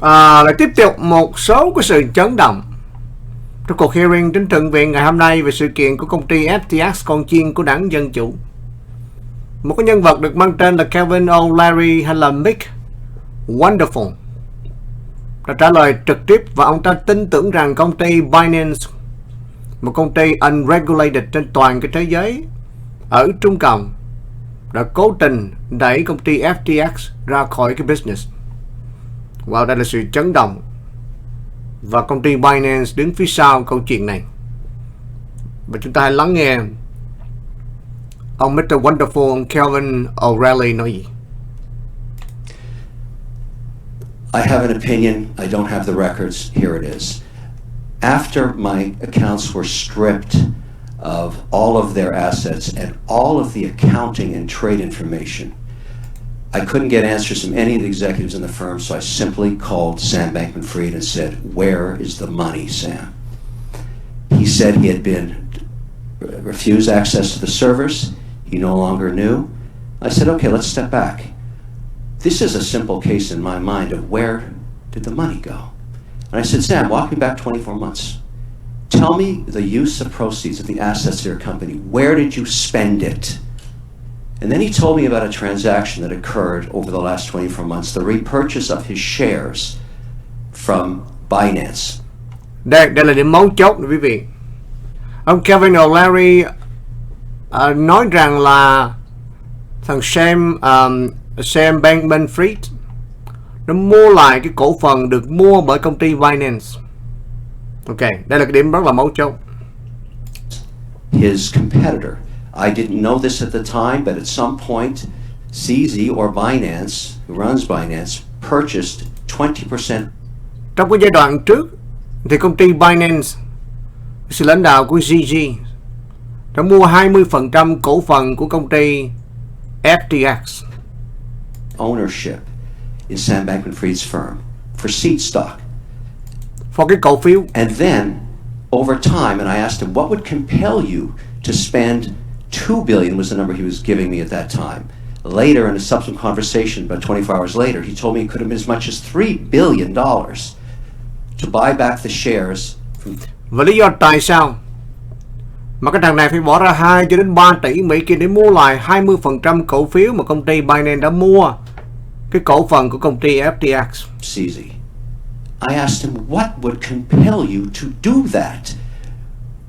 Lại tiếp tục một số cái sự chấn động trong cuộc hearing đến Thượng viện ngày hôm nay về sự kiện của công ty FTX, con chiên của đảng Dân Chủ. Một cái nhân vật được mang tên là Kevin O'Leary hay là Mick Wonderful đã trả lời trực tiếp, và ông ta tin tưởng rằng công ty Binance, một công ty unregulated trên toàn cái thế giới ở Trung Cộng, đã cố tình đẩy công ty FTX ra khỏi cái business. Wow, đây là sự chấn động, và công ty Binance đứng phía sau câu chuyện này. Và chúng ta hãy lắng nghe ông Mr. Wonderful, ông Kevin O'Reilly nói gì. I have an opinion. I don't have the records. Here it is. After my accounts were stripped of all of their assets and all of the accounting and trade information, I couldn't get answers from any of the executives in the firm, so I simply called Sam Bankman-Fried and said, "Where is the money, Sam?" He said he had been refused access to the servers. He no longer knew. I said, okay, let's step back. This is a simple case in my mind of where did the money go? And I said, Sam, walk me back 24 months. Tell me the use of proceeds of the assets of your company. Where did you spend it? And then he told me about a transaction that occurred over the last 24 months, the repurchase of his shares from Binance. Đây là điểm mấu chốt quý vị. Ông Kevin O'Leary nói rằng là thằng Sam Bankman-Fried nó mua lại cái cổ phần được mua bởi công ty Binance. Ok, đây là cái điểm rất là mấu chốt. His competitor. I didn't know this at the time, but at some point, CZ or Binance, who runs Binance, purchased 20%. Trong cái giai đoạn trước thì công ty Binance, sự lãnh đạo của CZ, đã mua 20% cổ phần của công ty FTX. Ownership in Sam Bankman-Fried's firm for seed stock. For cái cổ phiếu. And then, over time, and I asked him, what would compel you to spend $2 billion was the number he was giving me at that time. Later, in a subsequent conversation, about 24 hours later, he told me it could have been as much as $3 billion to buy back the shares. Và lý do tại sao mà cái thằng này phải bỏ ra 2 cho đến 3 tỷ Mỹ Kim để mua lại 20% cổ phiếu mà công ty Binance đã mua cái cổ phần của công ty FTX. CZ. I asked him, what would compel you to do that?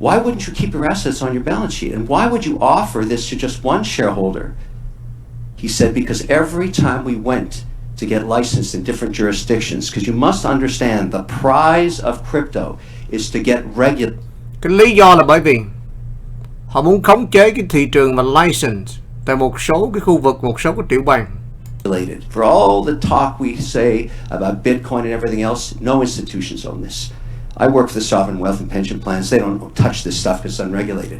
Why wouldn't you keep your assets on your balance sheet? And why would you offer this to just one shareholder? He said, because every time we went to get licensed in different jurisdictions, because you must understand the prize of crypto is to get regular. Cái lý do là bởi vì họ muốn khống chế cái thị trường và license tại một số cái khu vực, một số cái tiểu bang. For all the talk we say about Bitcoin and everything else, no institutions own this. I work for the sovereign wealth and pension plans. They don't touch this stuff because it's unregulated.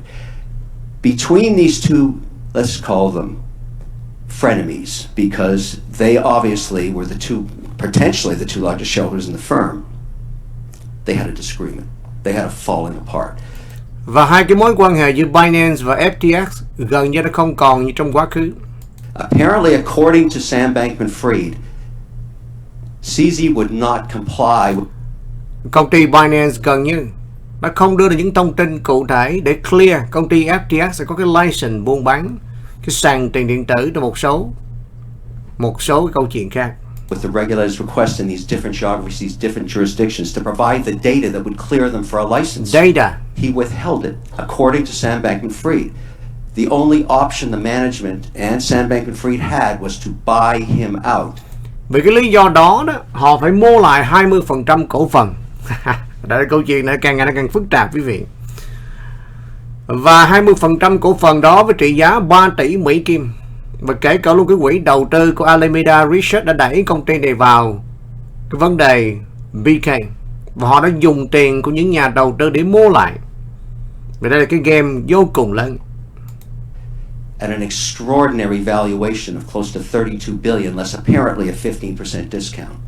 Between these two, let's call them frenemies, because they obviously were potentially the two largest shareholders in the firm. They had a disagreement. They had a falling apart. Và hai cái mối quan hệ giữa Binance và FTX gần như đã không còn như trong quá khứ. Apparently, according to Sam Bankman-Fried, CZ would not comply with. Công ty Binance gần như đã không đưa ra những thông tin cụ thể để clear công ty FTX sẽ có cái license buôn bán cái sàn tiền điện tử trong một số cái câu chuyện khác. With the regulators' request in these different geographies, these different jurisdictions, to provide the data that would clear them for a license. Data. He withheld it, according to Sam Bankman-Fried. The only option the management and Sam Bankman-Fried had was to buy him out. Vì cái lý do đó, họ phải mua lại 20% cổ phần. Đây là câu chuyện này càng ngày nó càng phức tạp quý vị. Và 20% cổ phần đó với trị giá 3 tỷ Mỹ Kim. Và kể cả luôn cái quỹ đầu tư của Alameda Research đã đẩy công ty này vào cái vấn đề BK. Và họ đã dùng tiền của những nhà đầu tư để mua lại. Và đây là cái game vô cùng lớn. At an extraordinary valuation of close to $32 billion, less apparently a 15% discount.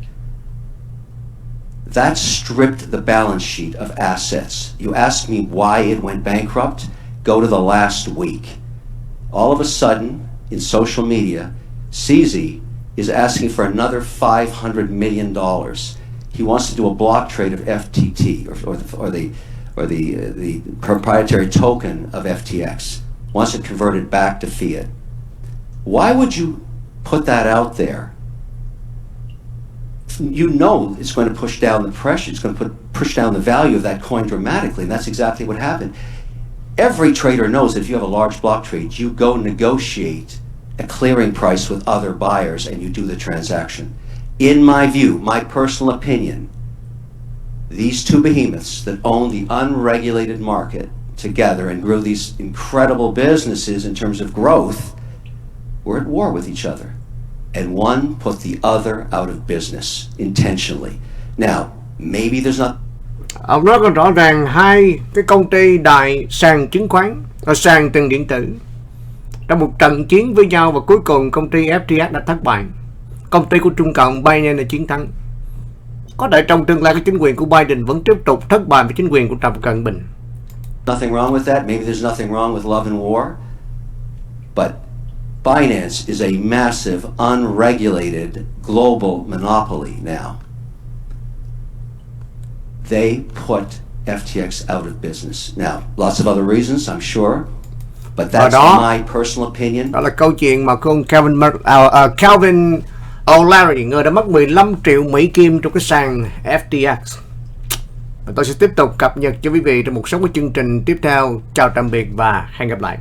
That stripped the balance sheet of assets. You ask me why it went bankrupt? Go to the last week. All of a sudden, in social media, CZ is asking for another $500 million. He wants to do a block trade of FTT or the proprietary token of FTX. Wants it converted back to fiat. Why would you put that out there? You know it's going to push down the pressure. It's going to push down the value of that coin dramatically, and that's exactly what happened. Every trader knows that if you have a large block trade, you go negotiate a clearing price with other buyers and you do the transaction. In my view, my personal opinion, these two behemoths that own the unregulated market together and grew these incredible businesses in terms of growth were at war with each other. And one put the other out of business intentionally. Now, maybe there's not. Ông nói còn rõ ràng hai cái công ty đại sàn chứng khoán và sàn tiền điện tử trong một trận chiến với nhau, và cuối cùng công ty FTX đã thất bại. Công ty của Trung Cộng Binance là chiến thắng. Có thể trong tương lai cái chính quyền của Biden vẫn tiếp tục thất bại với chính quyền của Trump cận bình. Nothing wrong with that. Maybe there's nothing wrong with love and war. But Binance is a massive, unregulated, global monopoly now. They put FTX out of business. Now, lots of other reasons, I'm sure, but that's my personal opinion. Đó là câu chuyện mà của ông Calvin O'Leary, người đã mất 15 triệu Mỹ Kim trong cái sàn FTX. Và tôi sẽ tiếp tục cập nhật cho quý vị trong một số cái chương trình tiếp theo. Chào tạm biệt và hẹn gặp lại.